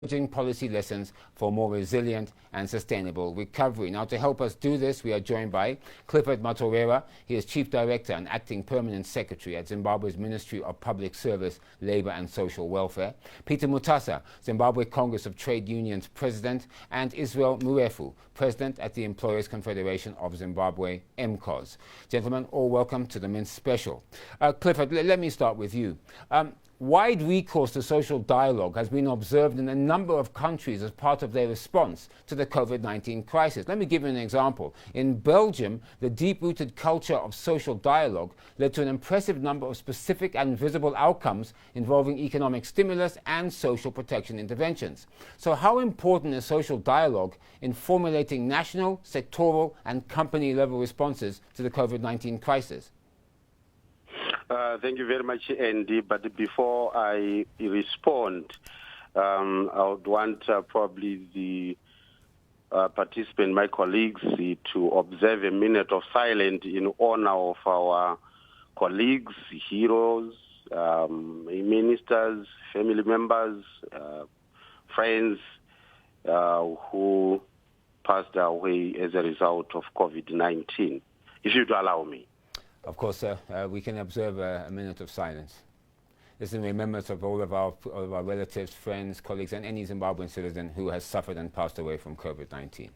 Policy lessons for more resilient and sustainable recovery. Now, to help us do this, we are joined by Clifford Matorera. He is Chief Director and Acting Permanent Secretary at Zimbabwe's Ministry of Public Service, Labour and Social Welfare. Peter Mutasa, Zimbabwe Congress of Trade Unions President, and Israel Murefu, President at the Employers Confederation of Zimbabwe, MCOS. Gentlemen, all welcome to the Mint Special. Clifford, let me start with you. Wide recourse to social dialogue has been observed in a number of countries as part of their response to the COVID-19 crisis. Let me give you an example. In Belgium, the deep-rooted culture of social dialogue led to an impressive number of specific and visible outcomes involving economic stimulus and social protection interventions. So how important is social dialogue in formulating national, sectoral and company-level responses to the COVID-19 crisis? Thank you very much, Andy. But before I respond, I would want probably the participant, my colleagues, to observe a minute of silence in honor of our colleagues, heroes, ministers, family members, friends who passed away as a result of COVID-19. If you'd allow me. Of course, sir. We can observe a minute of silence. This is in remembrance of all of our relatives, friends, colleagues, and any Zimbabwean citizen who has suffered and passed away from COVID-19.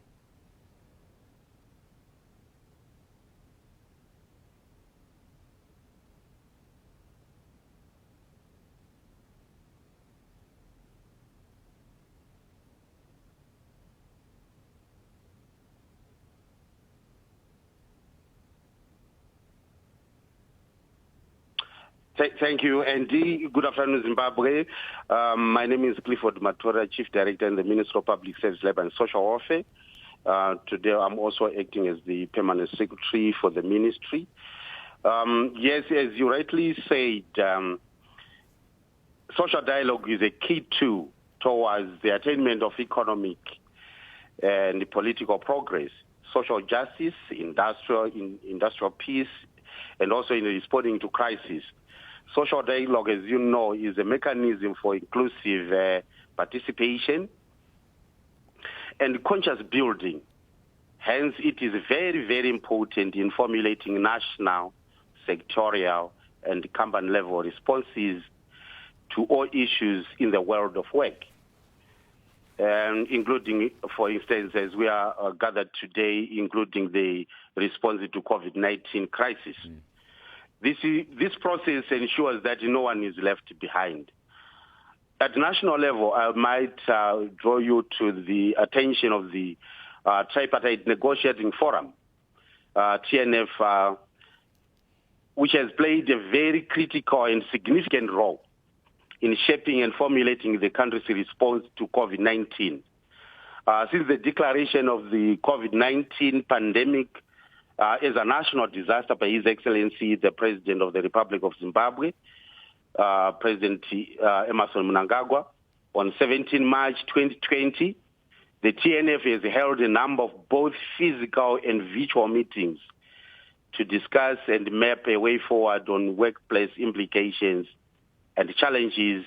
Thank you, Andy. Good afternoon, Zimbabwe. My name is Clifford Matorera, Chief Director in the Ministry of Public Service, Labour and Social Welfare. Today, I'm also acting as the Permanent Secretary for the Ministry. Yes, as you rightly said, social dialogue is a key tool towards the attainment of economic and political progress, social justice, industrial peace, and also in responding to crisis. Social dialogue, as you know, is a mechanism for inclusive participation and conscious building. Hence, it is very, very important in formulating national, sectorial, and company-level responses to all issues in the world of work, including, for instance, as we are gathered today, including the response to COVID-19 crisis. This process ensures that no one is left behind. At national level, I might draw you to the attention of the Tripartite Negotiating Forum, TNF, which has played a very critical and significant role in shaping and formulating the country's response to COVID-19. Since the declaration of the COVID-19 pandemic as a national disaster by His Excellency, the President of the Republic of Zimbabwe, President Emmerson Mnangagwa, on 17 March 2020, the TNF has held a number of both physical and virtual meetings to discuss and map a way forward on workplace implications and challenges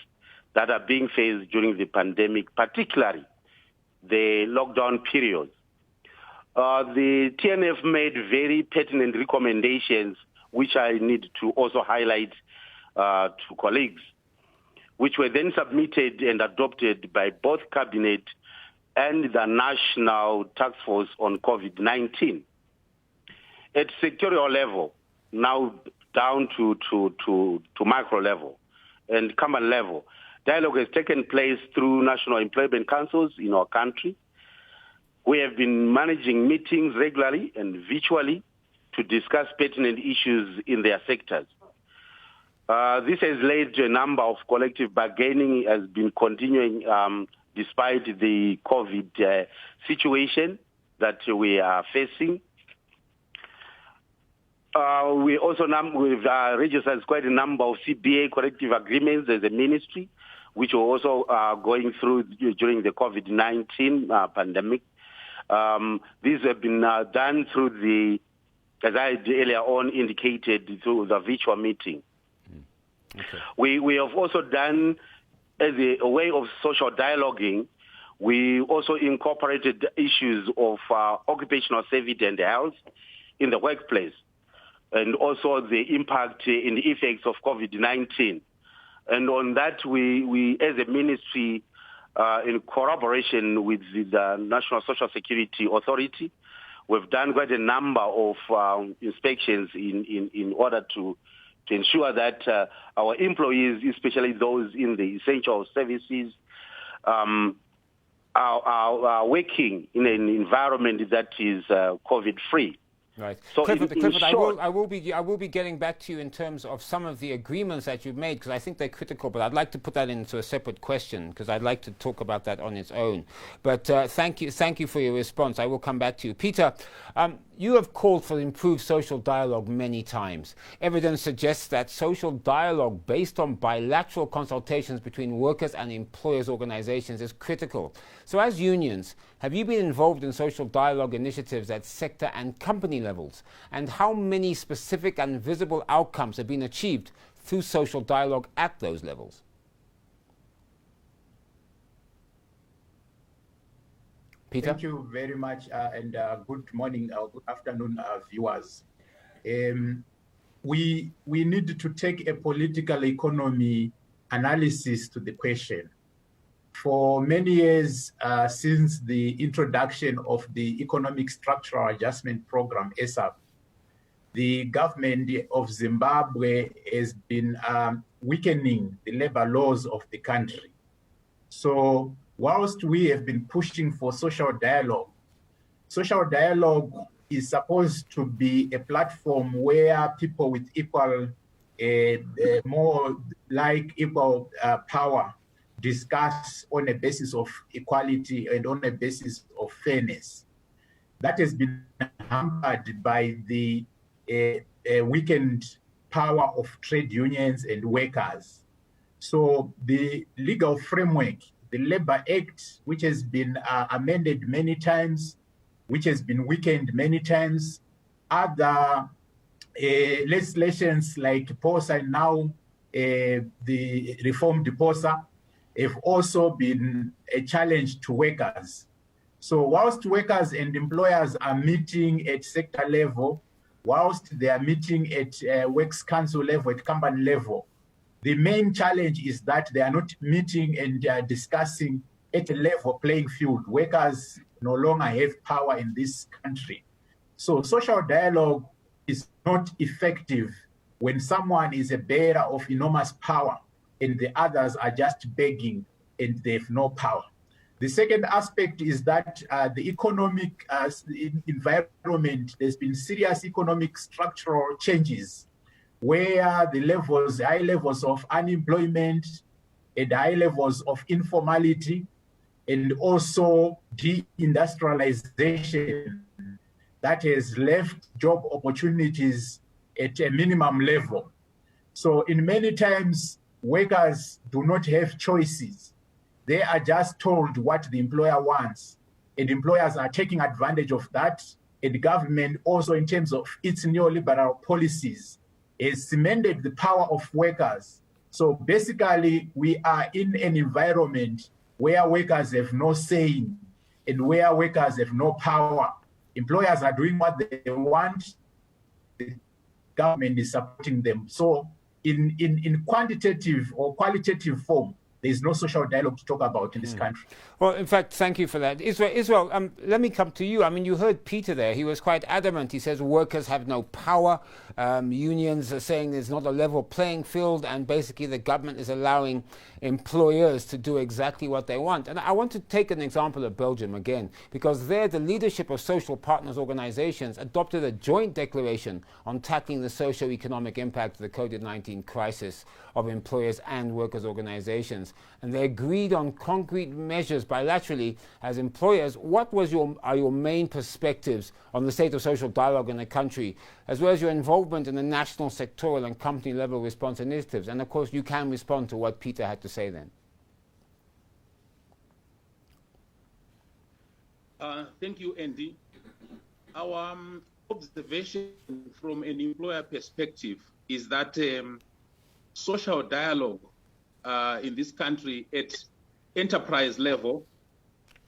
that are being faced during the pandemic, particularly the lockdown period. The TNF made very pertinent recommendations, which I need to also highlight to colleagues, which were then submitted and adopted by both Cabinet and the National Task Force on COVID-19. At sectorial level, now down to micro level and common level, dialogue has taken place through national employment councils in our country. We have been managing meetings regularly and virtually to discuss pertinent issues in their sectors. This has led to a number of collective bargaining has been continuing despite the COVID situation that we are facing. We also we've registered quite a number of CBA collective agreements as a ministry, which were also going through during the COVID-19 pandemic. These have been done through the, as I earlier on indicated, through the virtual meeting. Okay. We have also done as a way of social dialoguing, we also incorporated the issues of occupational safety and health in the workplace, and also the impact in the effects of COVID-19. And on that, we as a ministry, in collaboration with the National Social Security Authority, we've done quite a number of inspections in order to ensure that our employees, especially those in the essential services, are working in an environment that is COVID-free. Right. So Clifford, short, I will be getting back to you in terms of some of the agreements that you've made, because I think they're critical, but I'd like to put that into a separate question, because I'd like to talk about that on its own. But thank you for your response. I will come back to you. Peter, you have called for improved social dialogue many times. Evidence suggests that social dialogue based on bilateral consultations between workers and employers' organizations is critical. So as unions, have you been involved in social dialogue initiatives at sector and company levels? And how many specific and visible outcomes have been achieved through social dialogue at those levels? Peter? Thank you very much, and good morning, good afternoon, viewers. We need to take a political economy analysis to the question. For many years, since the introduction of the Economic Structural Adjustment Program, ESAP, the government of Zimbabwe has been weakening the labor laws of the country. So whilst we have been pushing for social dialogue is supposed to be a platform where people with equal, more like equal power discuss on a basis of equality and on a basis of fairness. That has been hampered by the weakened power of trade unions and workers. So the legal framework, the Labor Act, which has been amended many times, which has been weakened many times, other legislations like POSA and now the reformed POSA have also been a challenge to workers. So whilst workers and employers are meeting at sector level, whilst they are meeting at works council level, at company level, the main challenge is that they are not meeting and discussing at a level playing field. Workers no longer have power in this country. So social dialogue is not effective when someone is a bearer of enormous power and the others are just begging and they have no power. The second aspect is that the economic environment, there's been serious economic structural changes where the levels, high levels of unemployment and high levels of informality and also deindustrialization that has left job opportunities at a minimum level. So in many times, workers do not have choices. They are just told what the employer wants, and employers are taking advantage of that. And the government also, in terms of its neoliberal policies, has cemented the power of workers. So basically, we are in an environment where workers have no say and where workers have no power. Employers are doing what they want. The government is supporting them. So in quantitative or qualitative form, there is no social dialogue to talk about in this country. Well, in fact, thank you for that. Israel, let me come to you. I mean, you heard Peter there. He was quite adamant. He says workers have no power. Unions are saying there's not a level playing field, and basically the government is allowing employers to do exactly what they want. And I want to take an example of Belgium again, because there the leadership of social partners organizations adopted a joint declaration on tackling the socio-economic impact of the COVID-19 crisis of employers and workers' organizations. And they agreed on concrete measures bilaterally as employers. What are your main perspectives on the state of social dialogue in the country, as well as your involvement in the national, sectoral and company level response initiatives? And of course, you can respond to what Peter had to say then. Thank you, Andy. Our observation from an employer perspective is that social dialogue in this country at enterprise level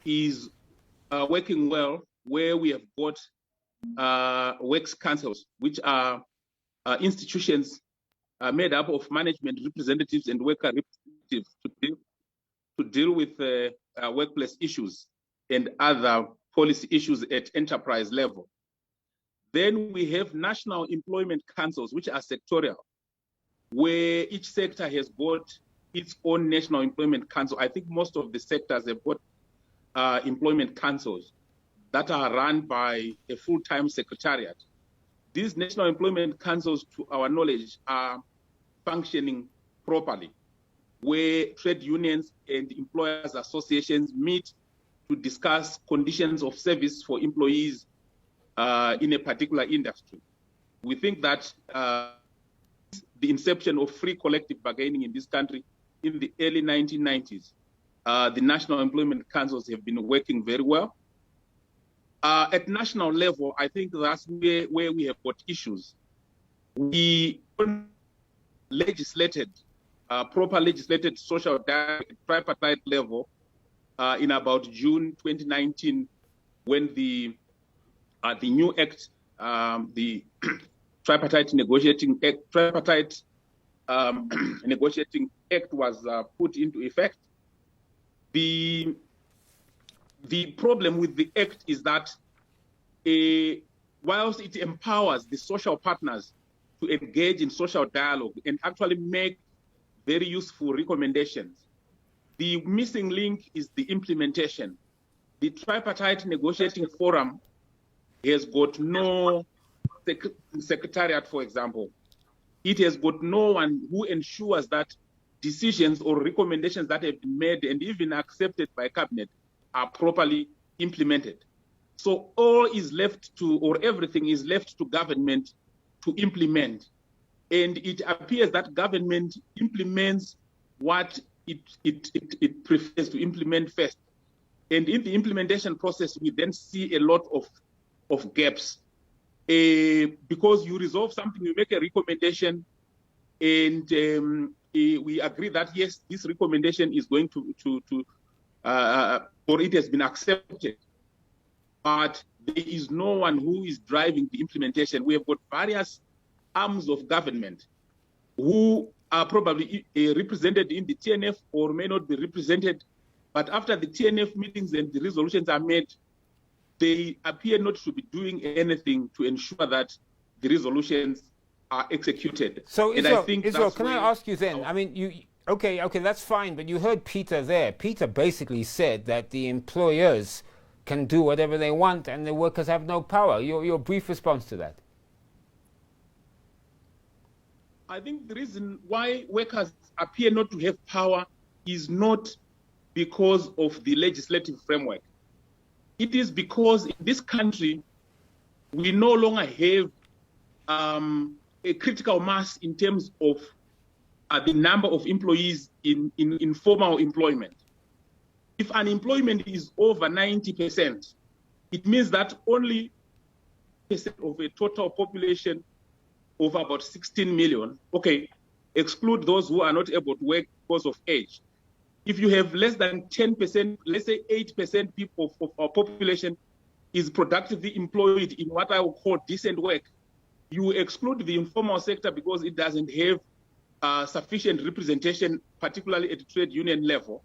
is working well, where we have got works councils, which are institutions made up of management representatives and worker representatives to deal with workplace issues and other policy issues at enterprise level. Then we have national employment councils, which are sectorial, where each sector has got its own national employment council. I think most of the sectors have got employment councils that are run by a full-time secretariat. These national employment councils, to our knowledge, are functioning properly, where trade unions and employers associations meet to discuss conditions of service for employees in a particular industry. We think that the inception of free collective bargaining in this country in the early 1990s, the national employment councils have been working very well. At national level, I think that's where we have got issues. We legislated, proper legislated social dialogue at tripartite level in about June 2019, when the new act, the tripartite negotiating act, negotiating act was put into effect. The problem with the act is that whilst it empowers the social partners to engage in social dialogue and actually make very useful recommendations, the missing link is the implementation. The tripartite negotiating forum has got no secretariat, for example. It has got no one who ensures that decisions or recommendations that have been made and even accepted by cabinet are properly implemented. So all is left to, or everything is left to government to implement. And it appears that government implements what it prefers to implement first. And in the implementation process, we then see a lot of gaps. Because you resolve something, you make a recommendation, and we agree that, yes, this recommendation is going or it has been accepted, but there is no one who is driving the implementation. We have got various arms of government who are probably represented in the TNF or may not be represented, but after the TNF meetings and the resolutions are made, they appear not to be doing anything to ensure that the resolutions are executed. So, Israel, can I ask you then? I mean, okay, that's fine, but you heard Peter there. Peter basically said that the employers can do whatever they want and the workers have no power. Your brief response to that? I think the reason why workers appear not to have power is not because of the legislative framework. It is because in this country, we no longer have a critical mass in terms of the number of employees in formal employment. If unemployment is over 90%, it means that only percent of a total population of about 16 million, okay, exclude those who are not able to work because of age. If you have less than 10%, let's say 8% people of our population is productively employed in what I would call decent work, you exclude the informal sector because it doesn't have sufficient representation, particularly at the trade union level.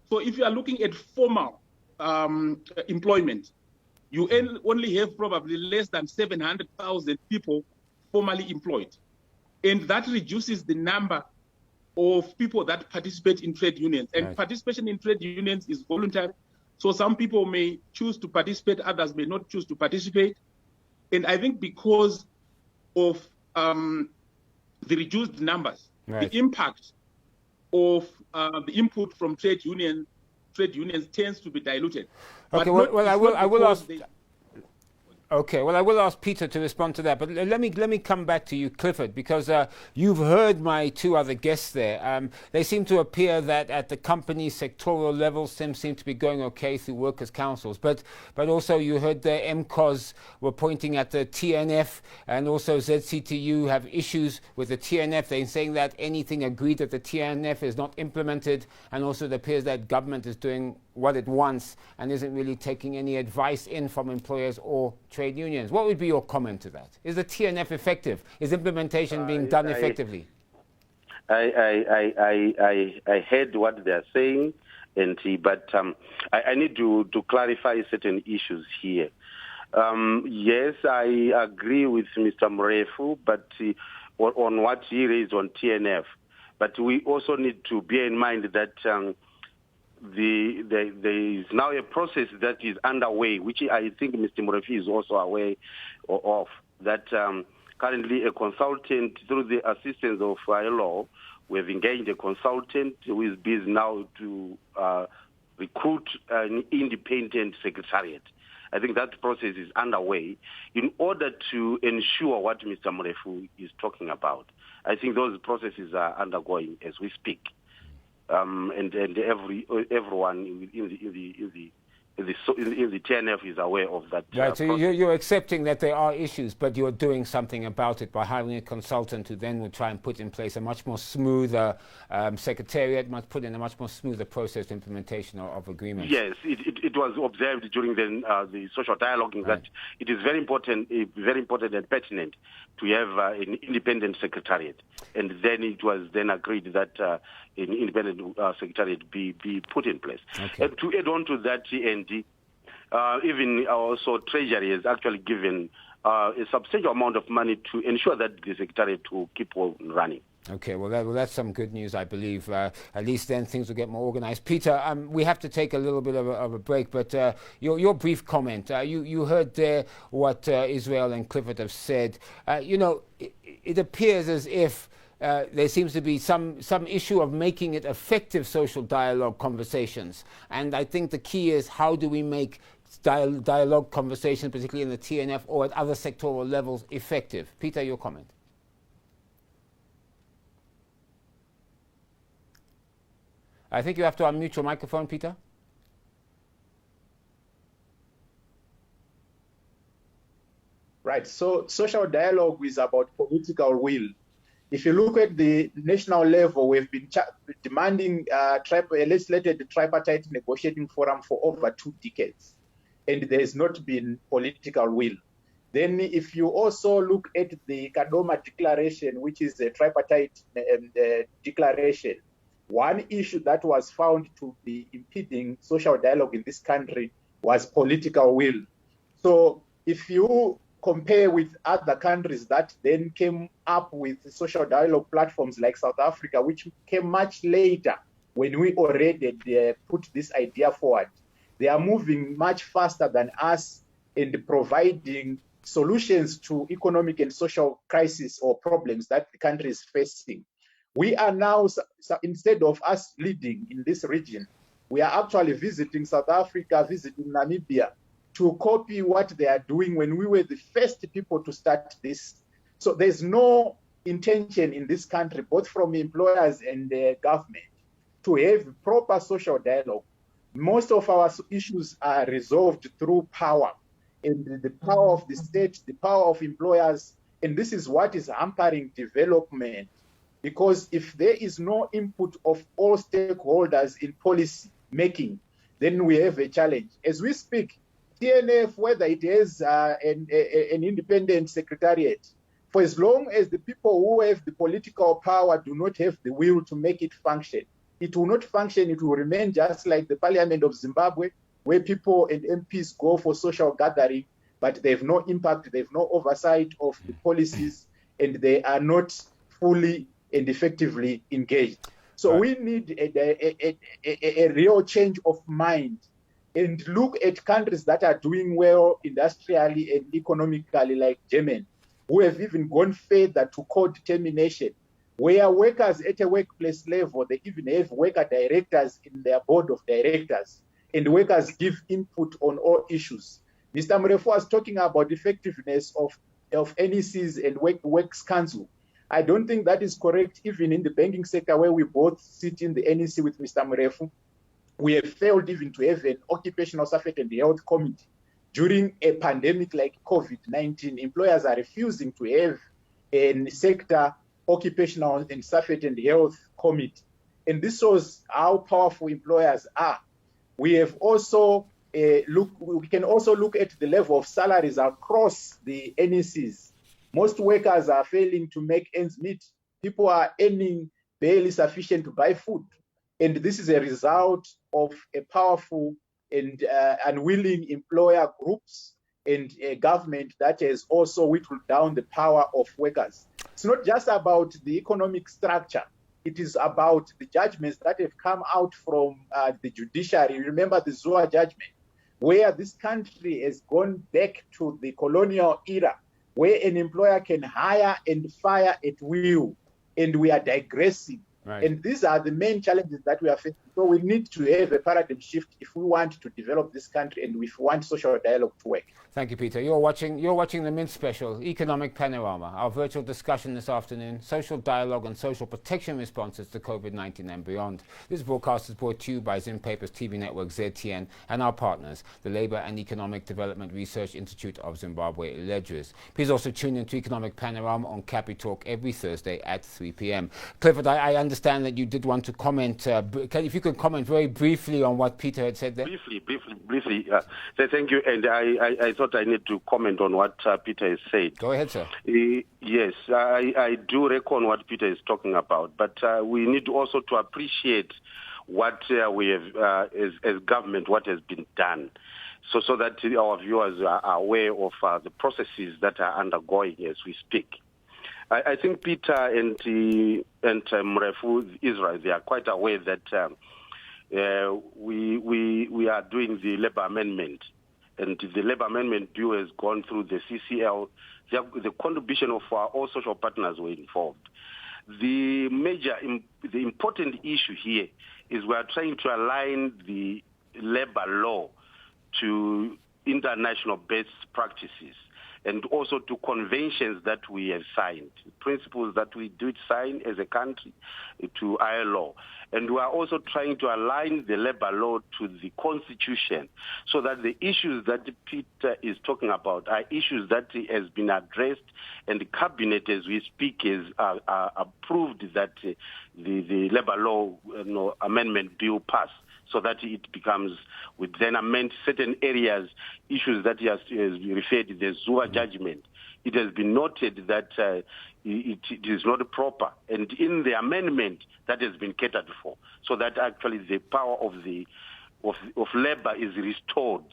So if you are looking at formal employment, you only have probably less than 700,000 people formally employed. And that reduces the number of people that participate in trade unions. And right. Participation in trade unions is voluntary. So some people may choose to participate, others may not choose to participate. And I think because of the reduced numbers, right, the impact of the input from trade unions tends to be diluted. Okay, well, I will ask. Okay, well, I will ask Peter to respond to that, but let me come back to you, Clifford, because you've heard my two other guests there. They seem to appear that at the company sectoral level, things seem to be going okay through workers' councils, but also you heard the MCOS were pointing at the TNF, and also ZCTU have issues with the TNF. They're saying that anything agreed at the TNF is not implemented, and also it appears that government is doing what it wants and isn't really taking any advice in from employers or trade unions. What would be your comment to that? Is the TNF effective? Is implementation being done effectively? I heard what they're saying, but I need to clarify certain issues here. Yes, I agree with Mr. Mrefu, but on what he raised on TNF. But we also need to bear in mind that there is now a process that is underway, which I think Mr. Mrefu is also aware of, that currently a consultant, through the assistance of ILO, we have engaged a consultant who is busy now to recruit an independent secretariat. I think that process is underway in order to ensure what Mr. Mrefu is talking about. I think those processes are undergoing as we speak. And everyone in the TNF is aware of that. Right, so you're accepting that there are issues, but you're doing something about it by hiring a consultant who then will try and put in place a much more smoother secretariat, must put in a much more smoother process to implementation of agreements. Yes, it was observed during the social dialogue that it is very important and pertinent to have an independent secretariat, and then it was then agreed that an independent secretariat be put in place. Okay. And to add on to that, even also Treasury has actually given a substantial amount of money to ensure that the secretariat will keep on running. Okay, well, that's some good news, I believe. At least then things will get more organized. Peter, we have to take a little bit of a break, but your brief comment. You heard there what Israel and Clifford have said. It appears as if there seems to be some issue of making it effective social dialogue conversations. And I think the key is, how do we make dialogue conversations, particularly in the TNF or at other sectoral levels, effective? Peter, your comment. I think you have to unmute your microphone, Peter. Right, so social dialogue is about political will. If you look at the national level, we've been demanding a legislated tripartite negotiating forum for over 2 decades, and there has not been political will. Then if you also look at the Kadoma Declaration, which is a tripartite declaration, one issue that was found to be impeding social dialogue in this country was political will. So if you compare with other countries that then came up with social dialogue platforms like South Africa, which came much later when we already put this idea forward, they are moving much faster than us in providing solutions to economic and social crises or problems that the country is facing. We are now, instead of us leading in this region, we are actually visiting South Africa, visiting Namibia, to copy what they are doing when we were the first people to start this. So there's no intention in this country, both from employers and the government, to have proper social dialogue. Most of our issues are resolved through power, and the power of the state, the power of employers, and this is what is hampering development. Because if there is no input of all stakeholders in policy making, then we have a challenge. As we speak, TNF, whether it is an independent secretariat, for as long as the people who have the political power do not have the will to make it function, it will not function. It will remain just like the Parliament of Zimbabwe, where people and MPs go for social gathering, but they have no impact, they have no oversight of the policies, and they are not fully and effectively engaged. So we need a real change of mind and look at countries that are doing well industrially and economically, like Germany, who have even gone further to co-determination, where workers at a workplace level, they even have worker directors in their board of directors, and workers give input on all issues. Mr. Mrefu was talking about the effectiveness of NECs and Works Council. I don't think that is correct, even in the banking sector where we both sit in the NEC with Mr. Mrefu. We have failed even to have an occupational safety and health committee. During a pandemic like COVID-19, employers are refusing to have a sector occupational and safety and health committee. And this shows how powerful employers are. We have also we can also look at the level of salaries across the NECs. Most workers are failing to make ends meet. People are earning barely sufficient to buy food. And this is a result of a powerful and unwilling employer groups and a government that has also whittled down the power of workers. It's not just about the economic structure. It is about the judgments that have come out from the judiciary. Remember the Zua judgment, where this country has gone back to the colonial era, where an employer can hire and fire at will, and we are digressing. Right. And these are the main challenges that we are facing. So we need to have a paradigm shift if we want to develop this country and if we want social dialogue to work. Thank you, Peter. You're watching the Mint Special, Economic Panorama, our virtual discussion this afternoon, social dialogue and social protection responses to COVID-19 and beyond. This broadcast is brought to you by Zimpaper's TV network ZTN and our partners, the Labour and Economic Development Research Institute of Zimbabwe, Ledriz. Please also tune into Economic Panorama on Capi Talk every Thursday at 3 p.m. Clifford, I understand that you did want to comment. If you could comment very briefly on what Peter had said there. Briefly. Thank you. And I thought I need to comment on what Peter has said. Go ahead, sir. Yes, I do reckon what Peter is talking about. But we need also to appreciate what we have, as government, what has been done. So that our viewers are aware of the processes that are undergoing as we speak. I think Peter and Mrefu, Israel, they are quite aware that we are doing the Labour Amendment, and the Labour Amendment Bill has gone through the CCL. The contribution of all social partners were involved. The important issue here is we are trying to align the labour law to international best practices, and also to conventions that we have signed, principles that we did sign as a country to ILO. And we are also trying to align the labor law to the Constitution so that the issues that Peter is talking about are issues that has been addressed, and the Cabinet, as we speak, is approved that the labor law amendment bill pass, so that it becomes, would then amend certain areas, issues that he has referred to the Zua judgment. It has been noted that it is not proper, and in the amendment that has been catered for, so that actually the power of labor is restored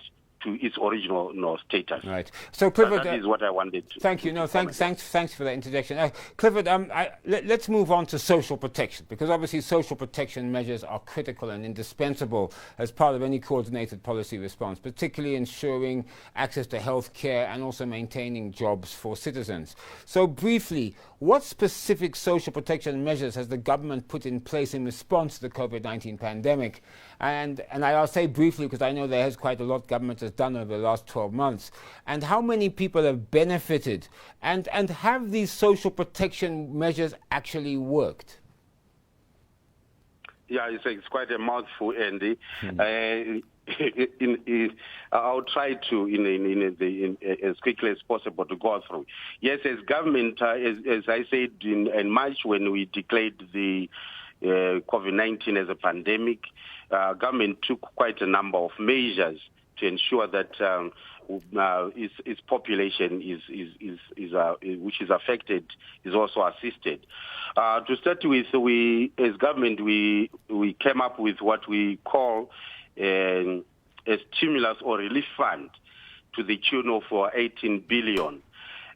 to its original status. Right. So Clifford, that is what I wanted to. Thank you. No, thanks for that interjection. Clifford, let's move on to social protection, because obviously social protection measures are critical and indispensable as part of any coordinated policy response, particularly ensuring access to health care and also maintaining jobs for citizens. So briefly, what specific social protection measures has the government put in place in response to the COVID-19 pandemic? And I'll say briefly, because I know there is quite a lot government has done over the last 12 months. And how many people have benefited? And have these social protection measures actually worked? Yeah, it's quite a mouthful, Andy. I'll try to, as quickly as possible, to go through. Yes, as government, as I said in March when we declared the COVID-19 as a pandemic, government took quite a number of measures to ensure that its population which is affected is also assisted. To start with, as government, we came up with what we call a stimulus or relief fund to the tune of 18 billion.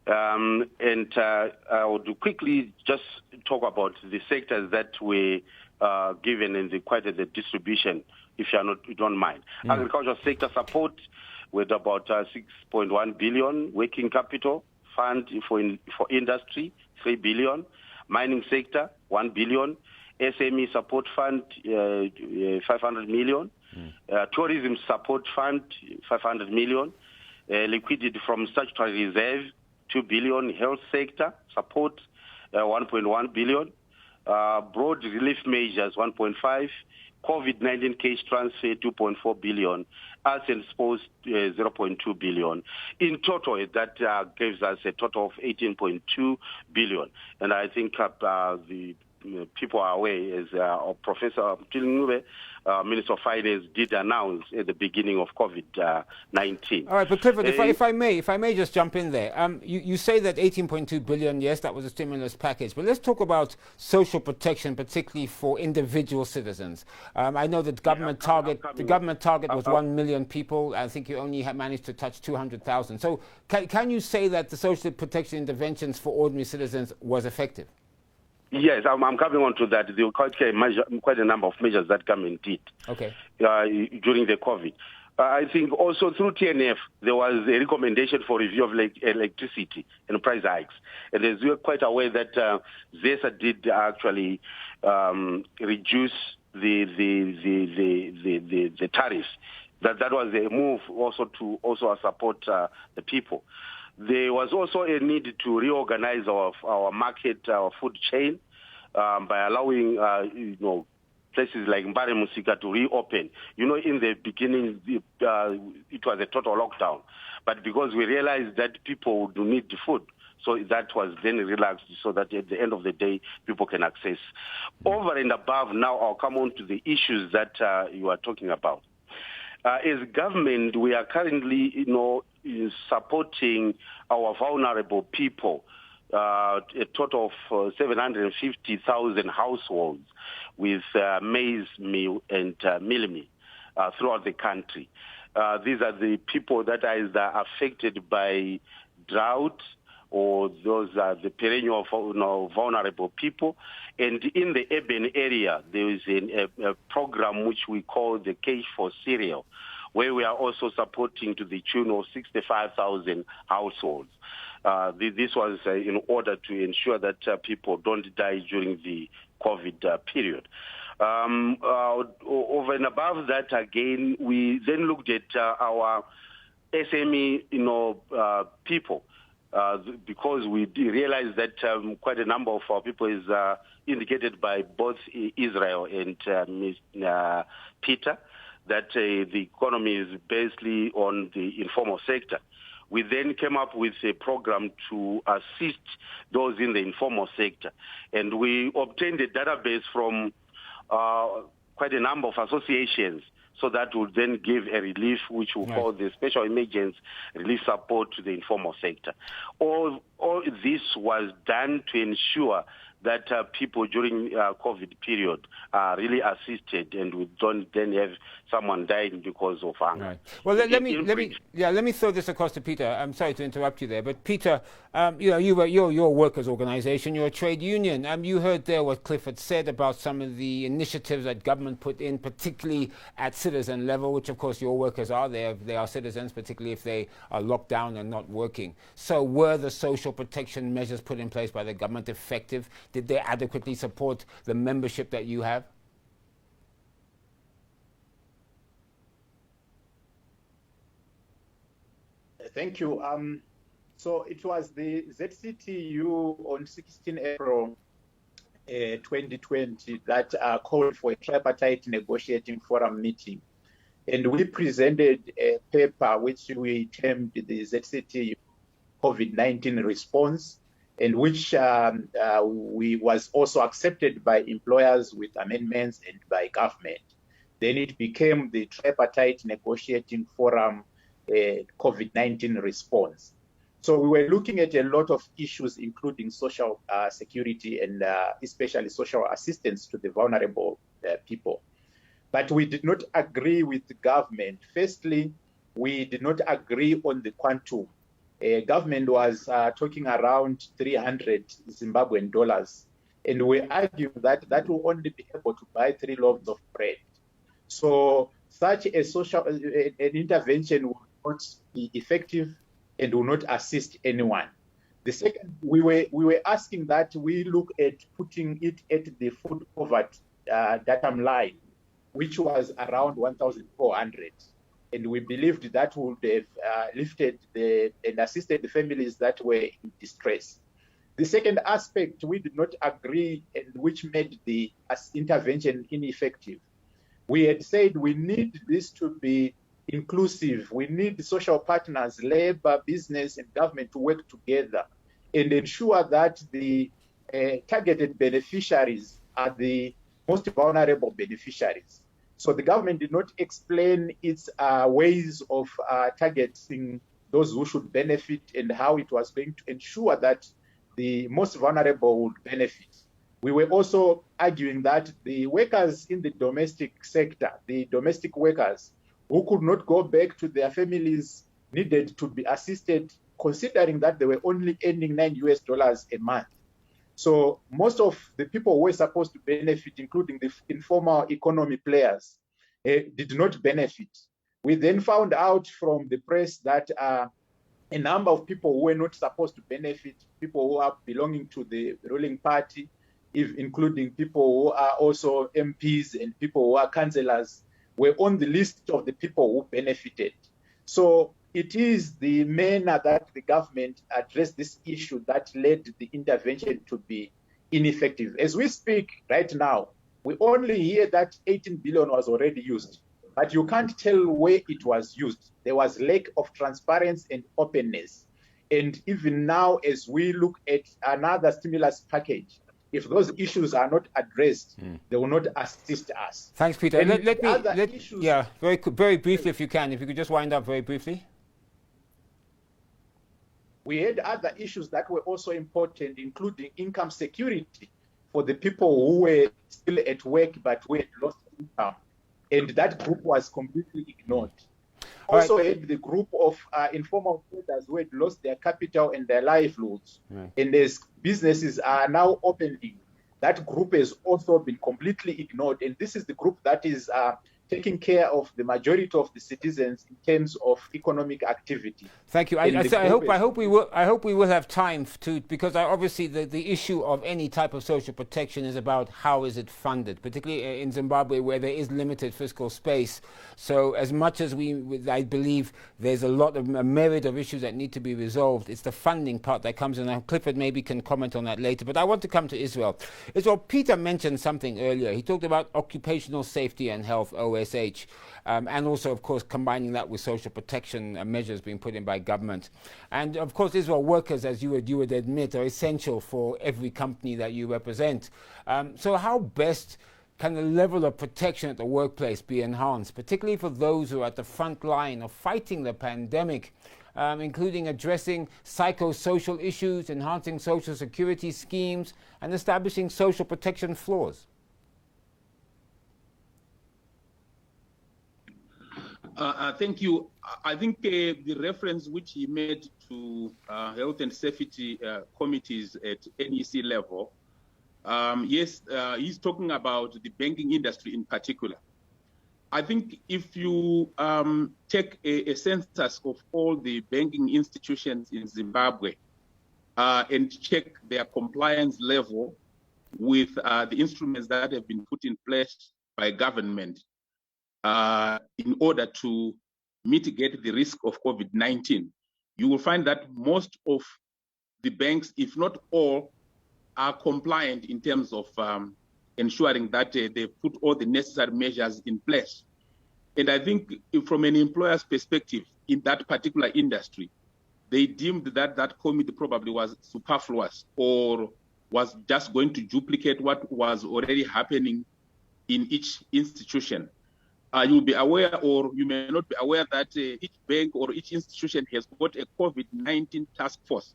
And I would quickly just talk about the sectors that were given in the distribution, if you don't mind. Agricultural sector support with about 6.1 billion, working capital fund for industry 3 billion, mining sector 1 billion, SME support fund 500 million, tourism support fund 500 million, liquidity from statutory reserve, 2 billion, health sector support, 1.1 billion, broad relief measures, 1.5, COVID-19 case transfer, 2.4 billion, arts and sports, 0.2 billion. In total, that gives us a total of 18.2 billion. And I think the people are aware, as Professor Tilnube, Minister of Finance, did announce at the beginning of COVID-19. All right, but Clifford, if I may just jump in there. You say that 18.2 billion, yes, that was a stimulus package, but let's talk about social protection, particularly for individual citizens. I know that the government target was 1 million people. I think you only managed to touch 200,000. So can you say that the social protection interventions for ordinary citizens was effective? Yes, I'm coming on to that. There were quite a number of measures that government did during the COVID. I think also through TNF, there was a recommendation for review of electricity and price hikes. And as you're quite aware that ZESA did actually reduce the tariffs. That was a move also to support the people. There was also a need to reorganize our market, our food chain, by allowing, places like Mbare Musika to reopen. In the beginning, it was a total lockdown. But because we realized that people do need the food, so that was then relaxed so that at the end of the day, people can access. Over and above, now I'll come on to the issues that you are talking about. As government, we are currently, supporting our vulnerable people, a total of 750,000 households with maize meal and meal meal throughout the country. These are the people that are either affected by drought, or those are the perennial vulnerable people. And in the urban area, there is a program which we call the Cage for Cereal, where we are also supporting to the tune of 65,000 households. This was in order to ensure that people don't die during the COVID period. Over and above that, again, we then looked at our SME, people. Because we realized that quite a number of our people is indicated by both Israel and Peter, that the economy is basically on the informal sector. We then came up with a program to assist those in the informal sector. And we obtained a database from quite a number of associations, so that will then give a relief, which we'll call the special emergency relief support to the informal sector. All this was done to ensure that people during COVID period are really assisted, and we don't then have someone dying because of hunger. Right. Well, let me throw this across to Peter. I'm sorry to interrupt you there, but Peter, you're a workers' organisation, you're a trade union. You heard there what Clifford said about some of the initiatives that government put in, particularly at citizen level, which of course your workers are. They are citizens, particularly if they are locked down and not working. So were the social protection measures put in place by the government effective? Did they adequately support the membership that you have? Thank you. So it was the ZCTU on 16 April 2020 that called for a tripartite negotiating forum meeting. And we presented a paper which we termed the ZCTU COVID-19 response, and which was also accepted by employers with amendments and by government. Then it became the tripartite negotiating forum COVID-19 response. So we were looking at a lot of issues, including social security and especially social assistance to the vulnerable people. But we did not agree with the government. Firstly, we did not agree on the quantum. Government was talking around 300 Zimbabwean dollars, and we argue that that will only be able to buy 3 loaves of bread. So such a an intervention will not be effective and will not assist anyone. The second, we were asking that we look at putting it at the food poverty datum line, which was around 1,400. And we believed that would have lifted and assisted the families that were in distress. The second aspect we did not agree, and which made the intervention ineffective. We had said we need this to be inclusive. We need social partners, labor, business, and government to work together and ensure that the targeted beneficiaries are the most vulnerable beneficiaries. So the government did not explain its ways of targeting those who should benefit and how it was going to ensure that the most vulnerable would benefit. We were also arguing that the workers in the domestic sector, the domestic workers who could not go back to their families, needed to be assisted, considering that they were only earning $9 a month. So most of the people who were supposed to benefit, including the informal economy players, did not benefit. We then found out from the press that a number of people who were not supposed to benefit, people who are belonging to the ruling party, including people who are also MPs and people who are councillors, were on the list of the people who benefited. So it is the manner that the government addressed this issue that led the intervention to be ineffective. As we speak right now, we only hear that 18 billion was already used, but you can't tell where it was used. There was lack of transparency and openness. And even now, as we look at another stimulus package, if those issues are not addressed, they will not assist us. Thanks, Peter. And Very briefly, if you can, if you could just wind up very briefly. We had other issues that were also important, including income security for the people who were still at work but who had lost income. And that group was completely ignored. Also had the group of informal traders who had lost their capital and their livelihoods. And as businesses are now opening, that group has also been completely ignored. And this is the group that is taking care of the majority of the citizens in terms of economic activity. Thank you. I hope we will have time to, because obviously the issue of any type of social protection is about how is it funded, particularly in Zimbabwe where there is limited fiscal space. So as much as I believe there's a lot of a myriad of issues that need to be resolved, it's the funding part that comes in. Now, Clifford maybe can comment on that later, but I want to come to Israel. Peter mentioned something earlier. He talked about occupational safety and health, OSH, and also, of course, combining that with social protection measures being put in by government. And, of course, Israel workers, as you would admit, are essential for every company that you represent. So how best can the level of protection at the workplace be enhanced, particularly for those who are at the front line of fighting the pandemic, including addressing psychosocial issues, enhancing social security schemes, and establishing social protection floors? Thank you. I think the reference which he made to health and safety committees at NEC level, yes, he's talking about the banking industry in particular. I think if you take a census of all the banking institutions in Zimbabwe and check their compliance level with the instruments that have been put in place by government, in order to mitigate the risk of COVID-19, you will find that most of the banks, if not all, are compliant in terms of ensuring that they put all the necessary measures in place. And I think from an employer's perspective, in that particular industry, they deemed that that committee probably was superfluous or was just going to duplicate what was already happening in each institution. You'll be aware, or you may not be aware, that each bank or each institution has got a COVID-19 task force,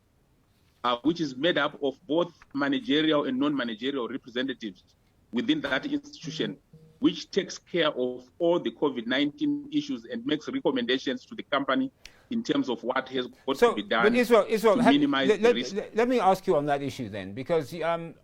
which is made up of both managerial and non-managerial representatives within that institution, which takes care of all the COVID-19 issues and makes recommendations to the company in terms of what has got to be done but Israel, to minimize the risk. Let me ask you on that issue then, because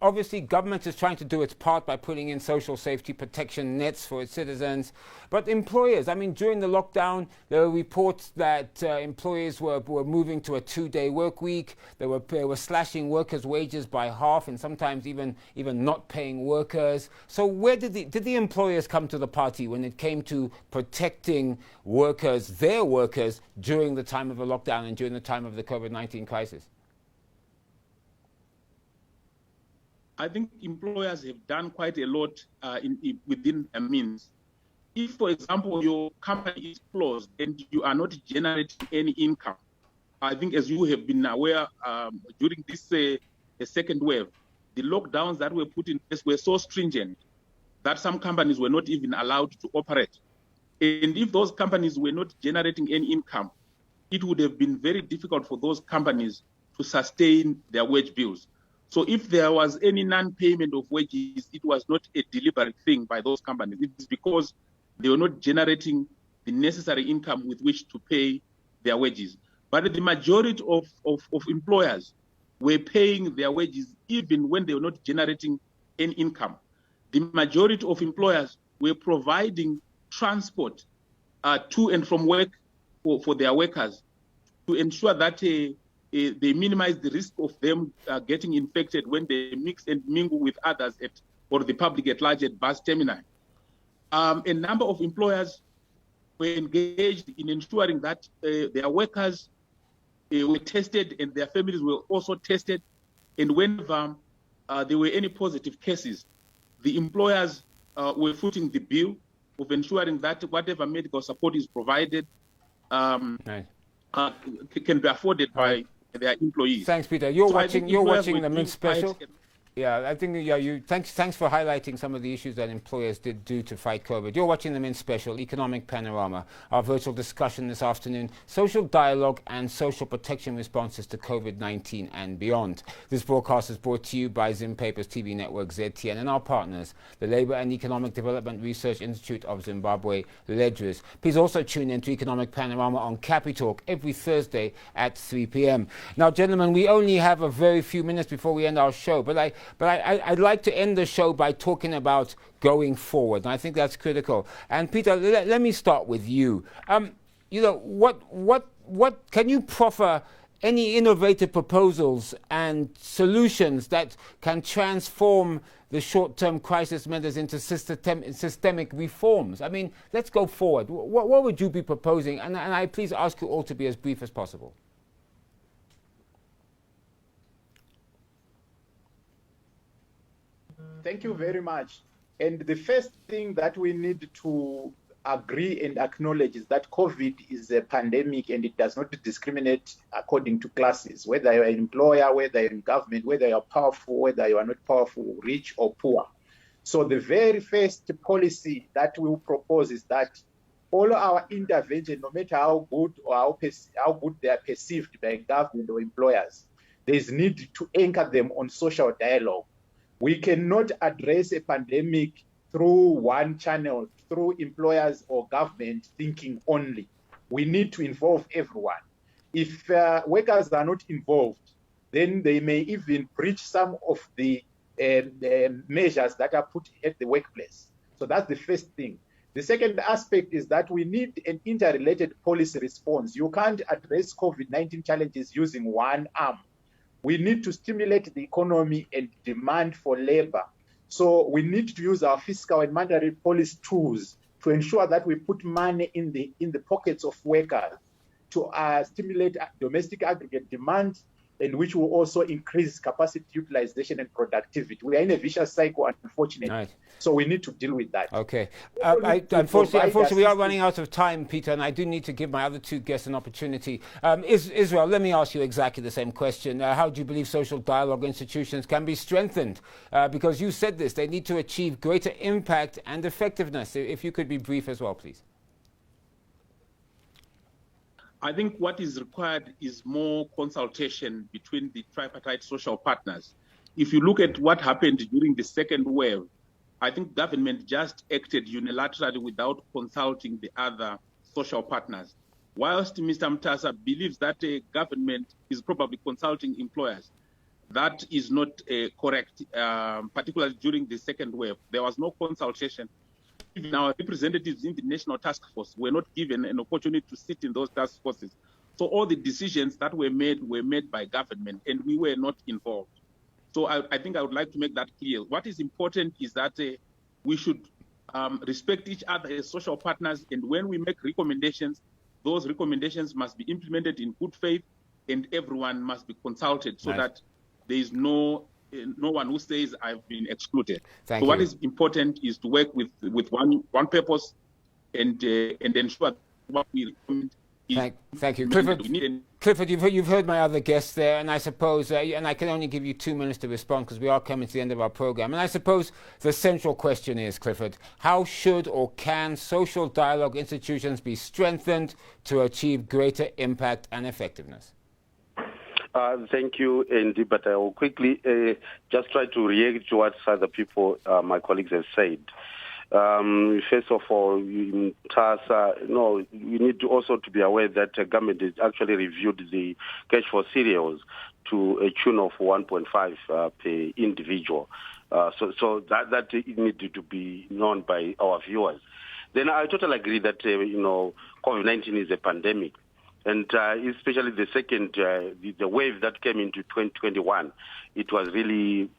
obviously government is trying to do its part by putting in social safety protection nets for its citizens. But employers, I mean, during the lockdown, there were reports that employers were moving to a 2-day work week. They were slashing workers' wages by half, and sometimes even not paying workers. So where did the employers come to the party when it came to protecting workers, their workers, during the time of the lockdown and during the time of the COVID-19 crisis? I think employers have done quite a lot within their means. If, for example, your company is closed and you are not generating any income, I think as you have been aware during this the second wave, the lockdowns that were put in place were so stringent that some companies were not even allowed to operate. And if those companies were not generating any income, it would have been very difficult for those companies to sustain their wage bills. So if there was any non-payment of wages, it was not a deliberate thing by those companies. It is because they were not generating the necessary income with which to pay their wages. But the majority of employers were paying their wages even when they were not generating any income. The majority of employers were providing transport to and from work for their workers to ensure that they minimize the risk of them getting infected when they mix and mingle with others or the public at large at bus terminal. A number of employers were engaged in ensuring that their workers were tested and their families were also tested. And whenever there were any positive cases, the employers were footing the bill of ensuring that whatever medical support is provided can be afforded by their employees. Thanks, Peter. You're watching the Mint Special. Yeah, I think thanks for highlighting some of the issues that employers did do to fight COVID. You're watching the Mint Special, Economic Panorama, our virtual discussion this afternoon, social dialogue and social protection responses to COVID-19 and beyond. This broadcast is brought to you by Zim Papers TV Network, ZTN, and our partners, the Labour and Economic Development Research Institute of Zimbabwe, Ledriz. Please also tune in to Economic Panorama on Capi Talk every Thursday at 3 p.m. Now, gentlemen, we only have a very few minutes before we end our show, but I'd like to end the show by talking about going forward, and I think that's critical. And Peter, let me start with you. What can you proffer any innovative proposals and solutions that can transform the short-term crisis measures into systemic reforms? I mean, let's go forward. What would you be proposing? And I please ask you all to be as brief as possible. Thank you very much. And the first thing that we need to agree and acknowledge is that COVID is a pandemic and it does not discriminate according to classes, whether you're an employer, whether you're in government, whether you're powerful, whether you are not powerful, rich or poor. So the very first policy that we will propose is that all our intervention, no matter how good or how good they are perceived by government or employers, there is need to anchor them on social dialogue. We cannot address a pandemic through one channel, through employers or government thinking only. We need to involve everyone. If workers are not involved, then they may even breach some of the measures that are put at the workplace. So that's the first thing. The second aspect is that we need an interrelated policy response. You can't address COVID-19 challenges using one arm. We need to stimulate the economy and demand for labor. So we need to use our fiscal and monetary policy tools to ensure that we put money in the pockets of workers to stimulate domestic aggregate demand, and which will also increase capacity utilization and productivity. We are in a vicious cycle, unfortunately. Nice. So we need to deal with that. Okay. Unfortunately, we are running out of time, Peter, and I do need to give my other two guests an opportunity. Israel, let me ask you exactly the same question. How do you believe social dialogue institutions can be strengthened? Because you said this, they need to achieve greater impact and effectiveness. If you could be brief as well, please. I think what is required is more consultation between the tripartite social partners. If you look at what happened during the second wave, I think government just acted unilaterally without consulting the other social partners. whilst Mr. Mutasa believes that a government is probably consulting employers, that is not correct, particularly during the second wave. There was no consultation. Even our representatives in the National Task Force were not given an opportunity to sit in those task forces. So all the decisions that were made by government, and we were not involved. So I think I would like to make that clear. What is important is that we should respect each other as social partners, and when we make recommendations, those recommendations must be implemented in good faith, and everyone must be consulted so that there is no one who says I've been excluded. Thank you. What is important is to work with one purpose and ensure what we recommend. Thank you, Clifford. You've heard my other guests there, and I suppose, and I can only give you 2 minutes to respond because we are coming to the end of our program. And I suppose the central question is, Clifford, how should or can social dialogue institutions be strengthened to achieve greater impact and effectiveness? Thank you, Andy, but I will quickly just try to react to what other people, my colleagues, have said. First of all, TASA, you need to also to be aware that the government has actually reviewed the cash for cereals to a tune of 1.5 per individual. So that needed to be known by our viewers. Then I totally agree that COVID-19 is a pandemic. And especially the second, the wave that came into 2021, it was really,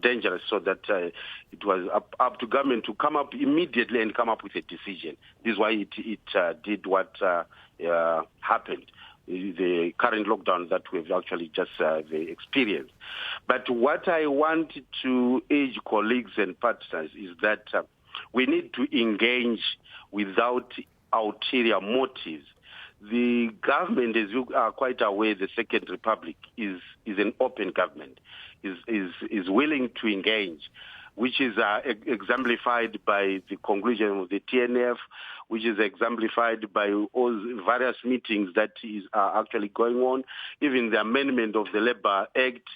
dangerous. So that it was up to government to come up immediately and come up with a decision. This is why it did what happened, the current lockdown that we've actually just experienced. But what I want to urge colleagues and partners is that we need to engage without ulterior motives. The government, as you are quite aware, the Second Republic is an open government, is willing to engage, which is exemplified by the conclusion of the TNF, which is exemplified by all various meetings that are actually going on, even the amendment of the Labour Act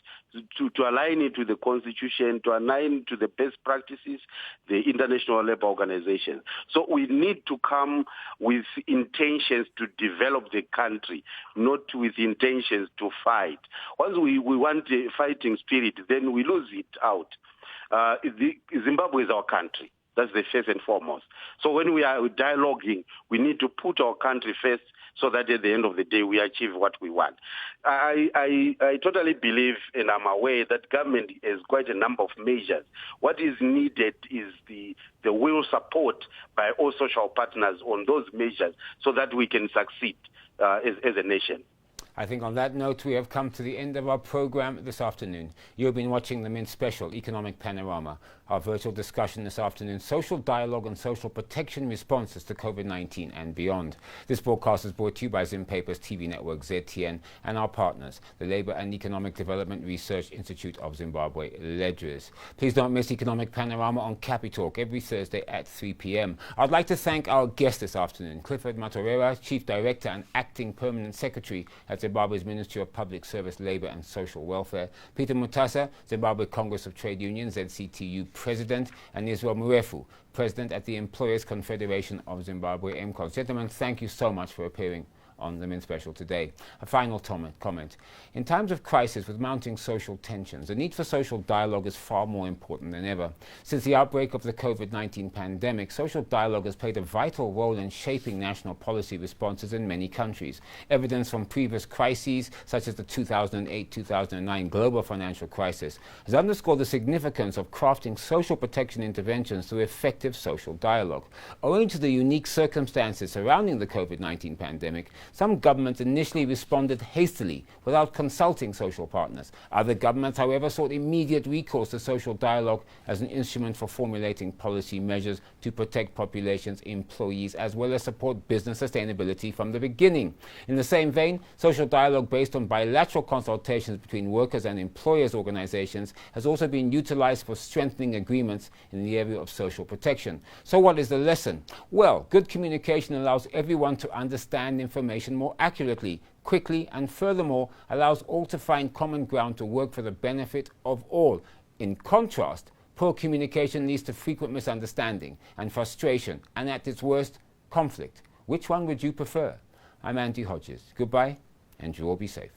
to align it to the Constitution, to align to the best practices, the International Labour Organization. So we need to come with intentions to develop the country, not with intentions to fight. Once we want a fighting spirit, then we lose it out. Zimbabwe is our country. That's the first and foremost. So when we are dialoguing, we need to put our country first so that at the end of the day we achieve what we want. I totally believe and I'm aware that government has quite a number of measures. What is needed is the will support by all social partners on those measures so that we can succeed as a nation. I think on that note, we have come to the end of our program this afternoon. You've been watching the Mint Special Economic Panorama, our virtual discussion this afternoon, social dialogue and social protection responses to COVID-19 and beyond. This broadcast is brought to you by Zim Papers TV Network, ZTN, and our partners, the Labour and Economic Development Research Institute of Zimbabwe, Ledriz. Please don't miss Economic Panorama on Capitalk every Thursday at 3 p.m. I'd like to thank our guest this afternoon, Clifford Matorera, Chief Director and Acting Permanent Secretary at Zimbabwe's Ministry of Public Service, Labour and Social Welfare, Peter Mutasa, Zimbabwe Congress of Trade Unions, ZCTU President, and Israel Murefu, President at the Employers Confederation of Zimbabwe, MCOS. Gentlemen, thank you so much for appearing on the Mint Special today. A final comment. In times of crisis with mounting social tensions, the need for social dialogue is far more important than ever. Since the outbreak of the COVID-19 pandemic, social dialogue has played a vital role in shaping national policy responses in many countries. Evidence from previous crises, such as the 2008-2009 global financial crisis, has underscored the significance of crafting social protection interventions through effective social dialogue. Owing to the unique circumstances surrounding the COVID-19 pandemic, some governments initially responded hastily without consulting social partners. Other governments, however, sought immediate recourse to social dialogue as an instrument for formulating policy measures to protect populations, employees, as well as support business sustainability from the beginning. In the same vein, social dialogue based on bilateral consultations between workers and employers' organizations has also been utilized for strengthening agreements in the area of social protection. So what is the lesson? Well, good communication allows everyone to understand information more accurately, quickly, and furthermore allows all to find common ground to work for the benefit of all. In contrast, poor communication leads to frequent misunderstanding and frustration, and at its worst, conflict. Which one would you prefer? I'm Andy Hodges. Goodbye, and you all be safe.